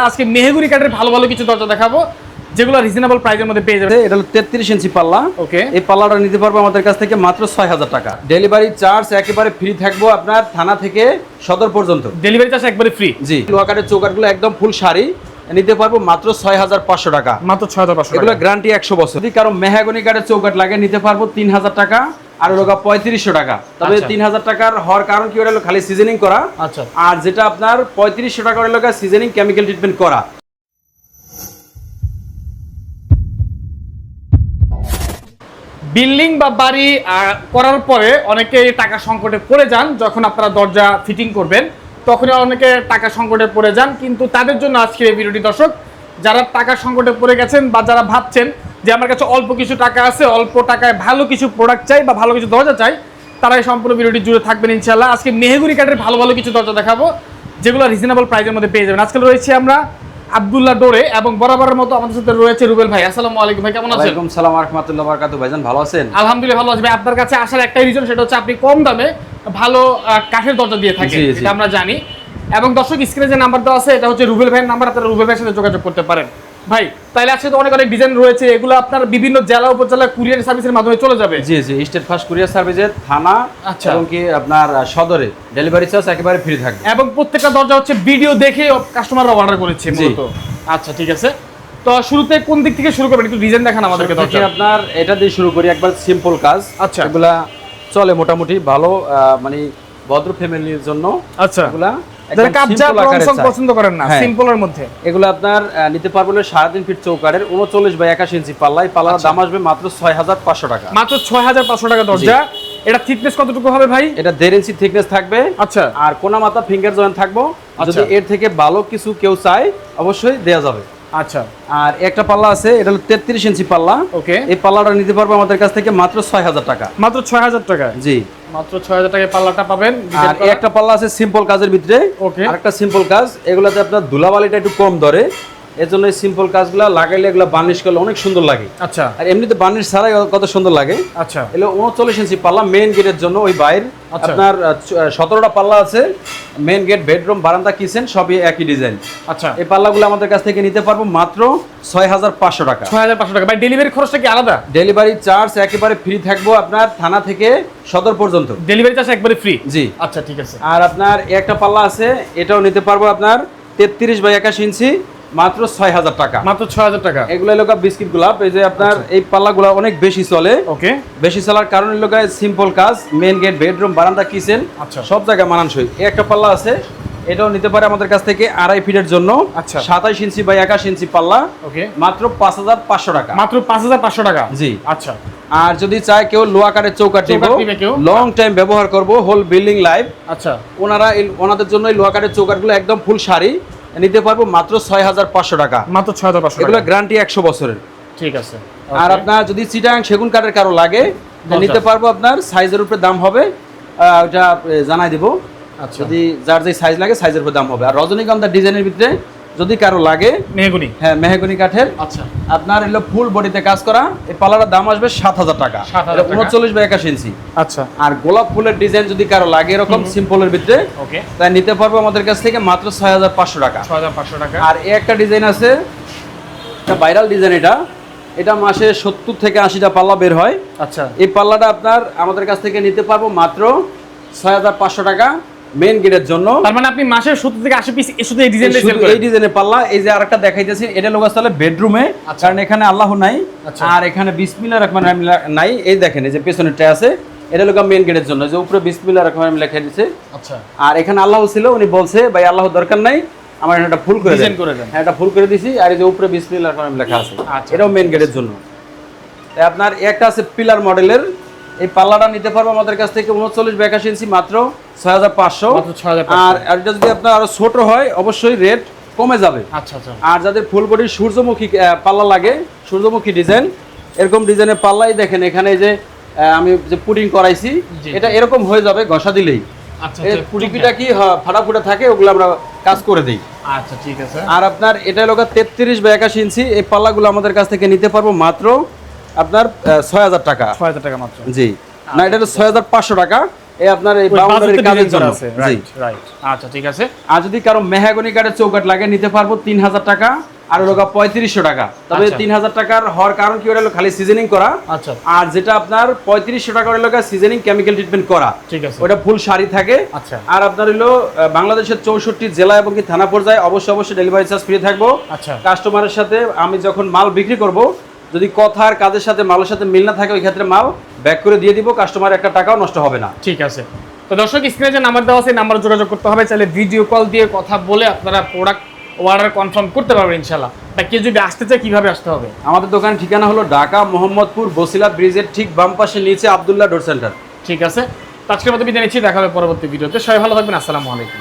আজকে মেহগুনি কাঠের ভালো ভালো কিছু দরজা দেখাবো যেগুলো রিজনেবল প্রাইসের মধ্যে পেয়ে যাবে। এটা হলো 33 ইঞ্চি পাল্লা। ওকে, এই পাল্লাটা নিতে পারবো আমাদের কাছ থেকে মাত্র 6000 টাকা। ডেলিভারি চার্জ একেবারে ফ্রি থাকবো আপনার থানা থেকে সদর পর্যন্ত। ডেলিভারি চার্জ একবারে ফ্রি। জি, লোহা কাঠের চৌকাঠগুলো একদম ফুল শাড়ি নিতে পারবো মাত্র 6500 টাকা। মাত্র 6500 টাকা। এগুলো গ্যারান্টি 100 বছর। যদি কারো মেহগনি কাঠের চৌকাঠ লাগে নিতে পারবো 3000 টাকা আর ওটা 3500 টাকা। তবে 3000 টাকার হওয়ার কারণ কি, ওটা হলো খালি সিজনিং করা। আচ্ছা, আর যেটা আপনার 3500 টাকা হলো সিজনিং কেমিক্যাল ট্রিটমেন্ট করা। বিল্ডিং বা বাড়ি করার পরে অনেকে টাকা সংকটে পড়ে যান। যখন আপনারা দরজা ফিটিং করবেন তখনই অনেকে টাকা সংকটে পড়ে যান। কিন্তু তাদের জন্য আজকে এই ভিডিওটি দর্শক, যারা টাকা সংকটে পড়ে গেছেন বা যারা ভাবছেন যে আমার কাছে অল্প কিছু টাকা আছে, অল্প টাকায় ভালো কিছু প্রোডাক্ট চাই বা ভালো কিছু দরজা চাই, তারা এই সম্পূর্ণ ভিডিওটি জুড়ে থাকবেন ইনশাআল্লাহ। আজকে মেহগুনি কাঠের ভালো ভালো কিছু দরজা দেখাবো যেগুলো রিজনেবল প্রাইসের মধ্যে পেয়ে যাবেন। আজকে রয়েছে আমরা আব্দুল্লাহ ডোরে এবং বরাবরের মতো আমাদের সাথে রয়েছে রুবেল ভাই। আসসালামু আলাইকুম ভাই, কেমন আছেন? ওয়ালাইকুম সালাম ওয়া রাহমাতুল্লাহি ওয়া বারাকাতুহু। ভাইজান ভালো আছেন? আলহামদুলিল্লাহ ভালো আছি ভাই। আপনার কাছে আসার একটাই রিজন, সেটা হচ্ছে আপনি কম দামে ভালো কাঠের দরজা দিয়ে থাকেন, এটা আমরা জানি। এবং দর্শক স্ক্রিনে যে নাম্বার দেওয়া আছে এটা হচ্ছে রুবেল ভাইয়ের নাম্বার, আপনারা রুবেল ভাইয়ের সাথে যোগাযোগ করতে পারেন। ভাই তাইলে আজকে তো অনেক অনেক ডিজাইন রয়েছে, এগুলো আপনার বিভিন্ন জেলা উপজেলা কুরিয়ার সার্ভিসের মাধ্যমে চলে যাবে। জি জি, স্টেট ফার্স্ট কুরিয়ার সার্ভিসের থানা এবং কি আপনার সদরে ডেলিভারি চার্জ একেবারে ফ্রি থাকবে। এবং প্রত্যেকটা দরজা হচ্ছে ভিডিও দেখে কাস্টমাররা অর্ডার করেছে মূলত। আচ্ছা ঠিক আছে, তো শুরুতে কোন দিক থেকে শুরু করবেন, একটু ডিজাইন দেখান আমাদেরকে। দরজা আপনার এটা দিয়ে শুরু করি, একবার সিম্পল কাজ। আচ্ছা, এগুলা চলে মোটামুটি ভালো, মানে ভদ্র ফ্যামিলির জন্য। আচ্ছা, এগুলা যারা কাপজা রং পছন্দ করেন না, সিম্পলের মধ্যে এগুলো আপনার নিতে পারবেন 3.5 ফিট চৌকাঠের 39 বাই 81 ইঞ্চি পাল্লা। এই পাল্লার দাম আসবে মাত্র 6500 টাকা। মাত্র 6500 টাকা দরজা। এটা থিকনেস কতটুকু হবে ভাই? এটা 1.5 ইঞ্চি থিকনেস থাকবে। আচ্ছা, আর কোনা মাথা ফিঙ্গার জয়েন্ট থাকবো। যদি এর থেকে ভালো কিছু কেউ চায় অবশ্যই দেয়া যাবে। আচ্ছা, আর একটা পাল্লা আছে, এটা হলো 33 ইঞ্চি পাল্লা। ওকে, এই পাল্লাটা নিতে পারবো আমাদের কাছ থেকে মাত্র 6000 টাকা। মাত্র 6000 টাকা। জি, মাত্র 6000 টাকায় পাল্লাটা পাবেন। আর একটা পাল্লা আছে সিম্পল কাজের ভিতরে। ওকে, আরেকটা সিম্পল কাজ, এগুলাতে আপনার ধুলাবালিটা একটু কম ধরে, এর জন্য এই সিম্পল কাজগুলো লাগাইলে এগুলো বার্নিশ করলে অনেক সুন্দর লাগে। আচ্ছা, আর এমনিতে বার্নিশ ছাড়াই কত সুন্দর লাগে। আচ্ছা, এগুলো 39 ইঞ্চি পাল্লা মেইন গেটের জন্য। ওই বাইর আপনার 17টা পাল্লা আছে, মেইন গেট, বেডরুম, বারান্দা, কিচেন সবই একই ডিজাইন। আচ্ছা, এই পাল্লাগুলো আমাদের কাছ থেকে নিতে পারবো মাত্র 6500 টাকা। 6500 টাকা। ভাই ডেলিভারি খরচটা কি আলাদা? ডেলিভারি চার্জ একেবারে ফ্রি থাকবো আপনার থানা থেকে সদর পর্যন্ত। ডেলিভারি চার্জ একবারে ফ্রি। জি, আচ্ছা ঠিক আছে। আর আপনার একটা পাল্লা আছে, এটাও নিতে পারবো আপনার 33 বাই 81 ইঞ্চি, মাত্র 6000 টাকা। মাত্র 6000 টাকা। এগুলো লোকা বিস্কিট গোলাপ। এই যে আপনার এই পাল্লাগুলো অনেক বেশি চলে। ওকে, বেশি চলার কারণে লোকা সিম্পল কাজ, মেইন গেট, বেডরুম, বারান্দা, কিচেন সব জায়গায় মানানসই। একটা পাল্লা আছে, এটাও নিতে পারে আমাদের কাছ থেকে 2.5 ফিটের জন্য। আচ্ছা, 27 ইঞ্চি বাই 81 ইঞ্চি পাল্লা। ওকে, মাত্র 5500 টাকা। মাত্র 5500 টাকা। জি, আচ্ছা। আর যদি চায় কেউ লোহা কাঠের চৌকাঠ লং টাইম ব্যবহার করব, হোল বিল্ডিং লাইফ, আচ্ছা, ওনাদের জন্য এই লোহা কাঠের চৌকাঠগুলো একদম ফুল শাড়ি নিতে পারবো মাত্র 6500 টাকা। মাত্র 6500 টাকা। এগুলো গ্যারান্টি 100 বছরের। ঠিক আছে। আর আপনার যদি চিটাগাং সেগুন কাঠের কারো লাগে নিতে পারবো, আপনার সাইজের উপরে দাম হবে, ওটা জানাই দিব। আচ্ছা, যদি যার যে সাইজ লাগে সাইজের উপরে দাম হবে। আর রজনীগন্ধা ডিজাইনের ভিতরে যদি কারো লাগে মেহগনি, হ্যাঁ মেহগনি কাঠের, আচ্ছা, আপনার এলো ফুল বডিতে কাজ করা, এই পাল্লাটার দাম আসবে 7000 টাকা। 39 বাই 81 ইঞ্চি। আচ্ছা, আর গোলাপ ফুলের ডিজাইন যদি কারো লাগে এরকম সিম্পলের ভিতরে, ওকে, তাই নিতে পারবো আমাদের কাছ থেকে মাত্র 6500 টাকা। 6500 টাকা। আর এই একটা ডিজাইন আছে, এটা ভাইরাল ডিজাইন। এটা মাসে 70 থেকে 80টা পাল্লা বের হয়। আচ্ছা, এই পাল্লাটা আপনার আমাদের কাছ থেকে নিতে পারবো মাত্র 6500 টাকা মেইন গেটের জন্য। তার মানে আপনি মাসে 70 থেকে 80 পিস শুধু এই ডিজাইনের সেল করেন? এই ডিজাইনের পাল্লা। এই যে আরেকটা দেখাইতেছি, এটা লোক আসলে বেডরুমে, কারণ এখানে আল্লাহ নাই আর এখানে বিসমিল্লাহির রহমানির রহিম নাই। এই দেখেন, এই যে পেছনেরটা আছে, এটা লোক মেইন গেটের জন্য, যে উপরে বিসমিল্লাহির রহমানির রহিম লেখা দিয়েছে। আচ্ছা, আর এখানে আল্লাহ ছিল, উনি বলছে ভাই আল্লাহ দরকার নাই, আমার এটা ফুল করে ডিজাইন করে দেন। হ্যাঁ, এটা ফুল করে দিছি। আর এই যে উপরে বিসমিল্লাহির রহমানির রহিম লেখা আছে, এটাও মেইন গেটের জন্য। তাই আপনার একটা আছে পিলার মডেলের, এই পাল্লাটা নিতে পারবো আমাদের কাছ থেকে 39 বাই 81 ইঞ্চি, মাত্র 6500। আর এটা যদি আপনার আরো ছোট হয় অবশ্যই রেট কমে যাবে। আচ্ছা, আচ্ছা। আর যাদের ফুল বডি সূর্যমুখী পাল্লা লাগে, সূর্যমুখী ডিজাইন, এরকম ডিজাইনের পাল্লাই দেখেন এখানে যে আমি যে পুডিং করাইছি, এটা এরকম হয়ে যাবে ঘষা দিলেই। আচ্ছা, পুডিংটা কি ফাটাফুটা থাকে, ওগুলো আমরা কাজ করে দেই। আচ্ছা ঠিক আছে। আর আপনার এটা হলো 33 বাই 81 ইঞ্চি, এই পাল্লাগুলো আমাদের কাছ থেকে নিতে পারবো মাত্র আপনার 6000 টাকা। 6000 টাকা মাত্র। জি, না এটা হলো 6500 টাকা। এই আপনার এই ওই বাউন্ডারির বাজুতে কাজের design জন্য করা আছে। জি। রাইট রাইট আচ্ছা ঠিক আছে। আর যদি কারো মেহগনি কাঠের চৌকাঠ লাগে নিতে পারবো 3000 টাকা আর হলো 3500 টাকা। তবে আচ্ছা। 3000 টাকার হওয়ার কারণ কি হলো খালি সিজনিং করা। আচ্ছা আর যেটা আপনার 3500 টাকা হলো সিজনিং কেমিক্যাল ট্রিটমেন্ট করা, ঠিক আছে। ওটা ফুল শাড়ি থাকে। আচ্ছা আর আপনার হলো বাংলাদেশের 64 জেলা এবং কি থানা পর্যায়ে অবশ্যই ডেলিভারি চার্জ ফ্রি থাকবো। আচ্ছা কাস্টমারের সাথে আমি যখন মাল বিক্রি করব, যদি কথার কাজের সাথে মালের সাথে মিল না থাকে ওই ক্ষেত্রে মাল ব্যাক করে দিয়ে দিব, কাস্টমার একটা টাকাও নষ্ট হবে না। ঠিক আছে। তো দর্শক স্ক্রিনে যে নাম্বার দেওয়া আছে নাম্বারে যোগাযোগ করতে হবে, চাইলে ভিডিও কল দিয়ে কথা বলে আপনারা প্রোডাক্ট অর্ডার কনফার্ম করতে পারবেন ইনশাআল্লাহ। তা কেউ যদি আসতে চায় কিভাবে আসতে হবে? আমাদের দোকান ঠিকানা হলো ঢাকা মোহাম্মদপুর বসিলা ব্রিজের ঠিক বাম পাশে নিচে আব্দুল্লাহ ডোর সেন্টার। ঠিক আছে। তো আজকের মতো বিদায় নিচ্ছি, দেখা হবে পরবর্তী ভিডিওতে। সবাই ভালো থাকবেন, আসসালামু আলাইকুম।